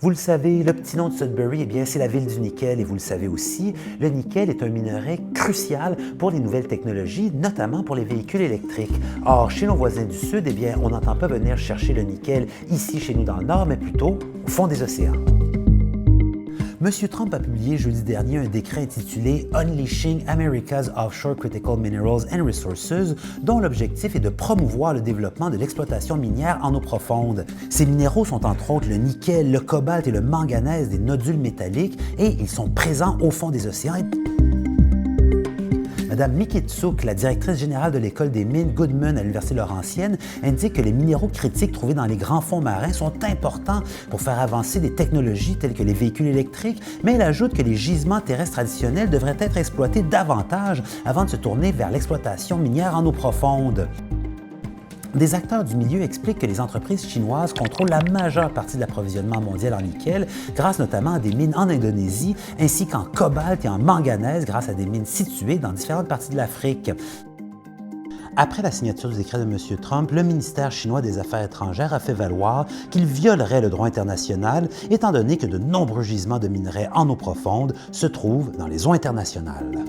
Vous le savez, le petit nom de Sudbury, eh bien, c'est la ville du nickel et vous le savez aussi, le nickel est un minerai crucial pour les nouvelles technologies, notamment pour les véhicules électriques. Or, chez nos voisins du Sud, eh bien, on n'entend pas venir chercher le nickel ici chez nous dans le Nord, mais plutôt au fond des océans. M. Trump a publié jeudi dernier un décret intitulé Unleashing America's Offshore Critical Minerals and Resources, dont l'objectif est de promouvoir le développement de l'exploitation minière en eau profonde. Ces minéraux sont entre autres le nickel, le cobalt et le manganèse des nodules métalliques et ils sont présents au fond des océans. Mme Miki Tsouk, la directrice générale de l'École des mines Goodman à l'Université Laurentienne, indique que les minéraux critiques trouvés dans les grands fonds marins sont importants pour faire avancer des technologies telles que les véhicules électriques, mais elle ajoute que les gisements terrestres traditionnels devraient être exploités davantage avant de se tourner vers l'exploitation minière en eau profonde. Des acteurs du milieu expliquent que les entreprises chinoises contrôlent la majeure partie de l'approvisionnement mondial en nickel, grâce notamment à des mines en Indonésie, ainsi qu'en cobalt et en manganèse grâce à des mines situées dans différentes parties de l'Afrique. Après la signature du décret de M. Trump, le ministère chinois des Affaires étrangères a fait valoir qu'il violerait le droit international, étant donné que de nombreux gisements de minerais en eau profonde se trouvent dans les eaux internationales.